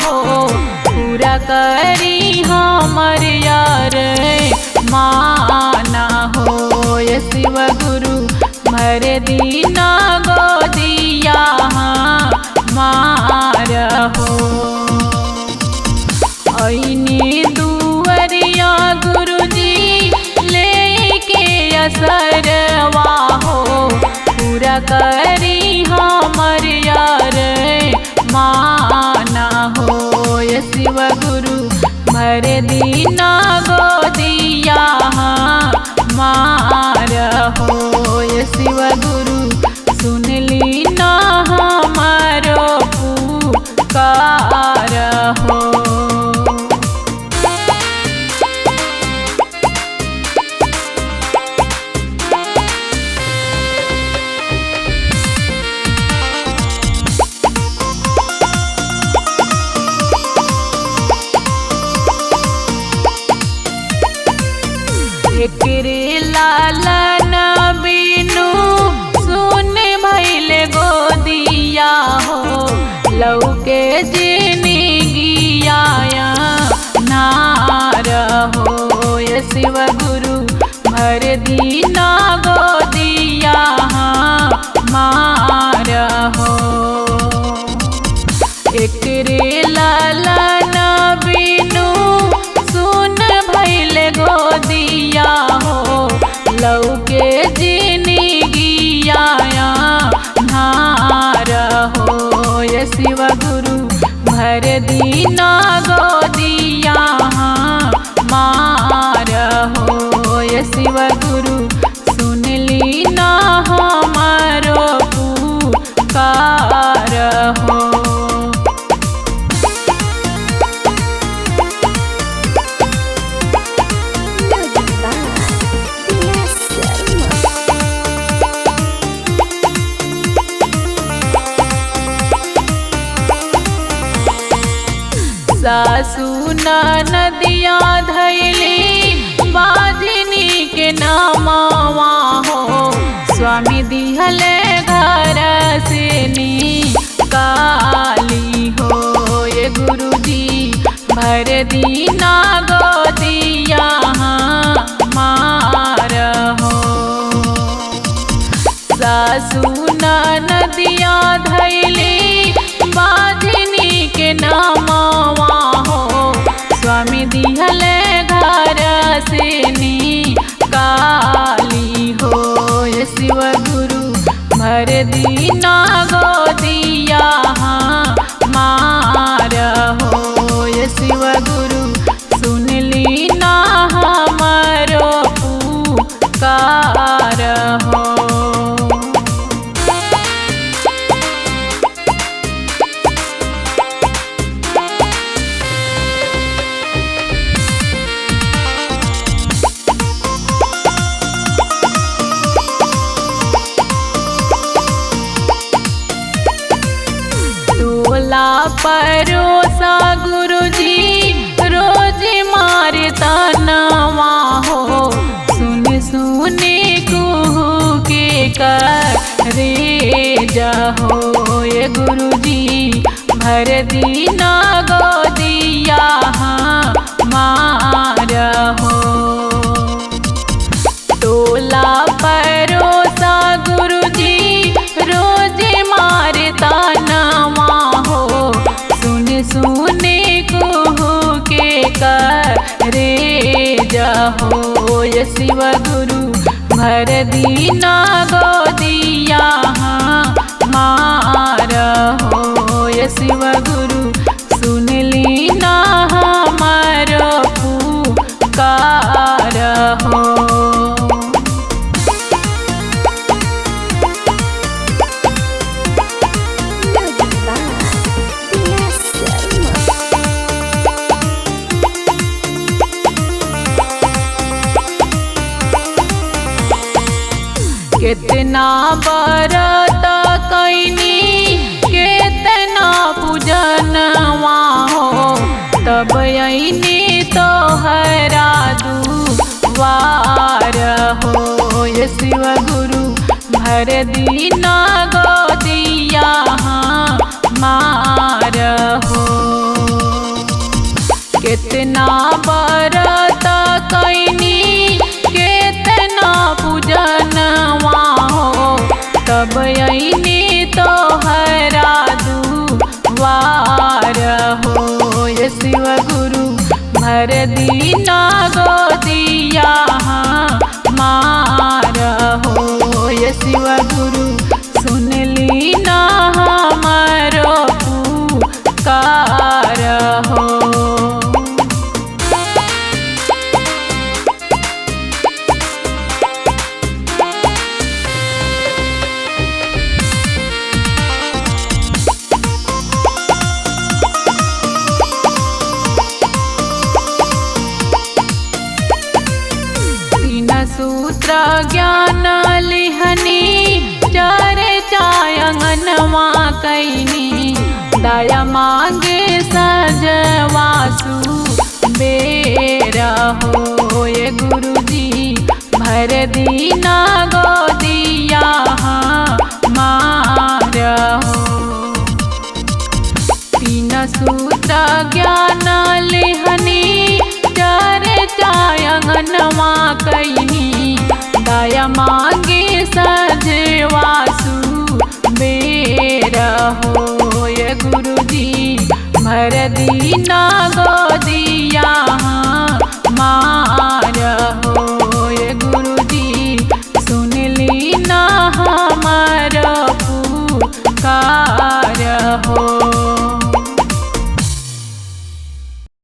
हो पूरा करी हमर यार माना हो। ये शिव गुरु भर दीना गोदिया मार हो। ऐनी दुवरिया गुरुजी लेके असरवा हो पूरा करी हमर यार माना हो। ये शिव गुरु भर दीना गोदिया मार हो। ये शिव गुरु सुन ली ना हमारो पुकार हो। एकरे लालन बिनु सुन भइल गोदिया हो लौके जिंदगिया नार हो। ये शिव गुरु भर दीना गोदिया मार हो। एकरे लालन बिनु सुन भइल गोदिया हो लौके जिंदगिया नार हो। ये शिव गुरु भर दीना गोदिया मार हो। ये शिव गुरु सुन ली ना हमारो पुकार हो। सासु नदिया धैली बाजिनी के नामवा हो स्वामी दिहले घर से निकाली हो। ये गुरुजी भर दीना गोदिया मार हो। सासु नदिया धैली बाजिनी के नामवा हो स्वामी दिहले घर से निकाली हो। ये शिव गुरु भर दीना गोदिया मार हो। ये शिव गुरु सुन ली ना हमारो पुकार हो। परोसा गुरुजी रोज मारे तनवा हो सुन सुन कुहू के करे जहो। ये गुरुजी भर दीना गोदिया मार हो। टोला परोसा गुरुजी रोज मारे तनवा सुने कुहू के करे जहो। ये शिव गुरु भर दीना गोदिया मार हो। ये शिव गुरु सुन ली ना हमारो पुकार हो। कितना बरत कैनी कितना पूजनवा हो तब ऐनी तोहरा दुआर हो। ये शिव गुरु भर दीना गोदिया मार हो। ये शिव गुरु भर दीना गोदिया मार हो ये शिव गुरु सुन लीना हमारो पुकार हो। सूत्र ज्ञान लिहनी चर्चा अंगनवा कैनी दया मांगे सजवासु बेर हो ये गुरुजी भर दीना गोदिया मार हो। तीन सूत्र ज्ञान लिहनी चर्चा अंगनवा कैनी दया मांगे सजवासु बेर हो ये गुरुजी भर दीना गोदिया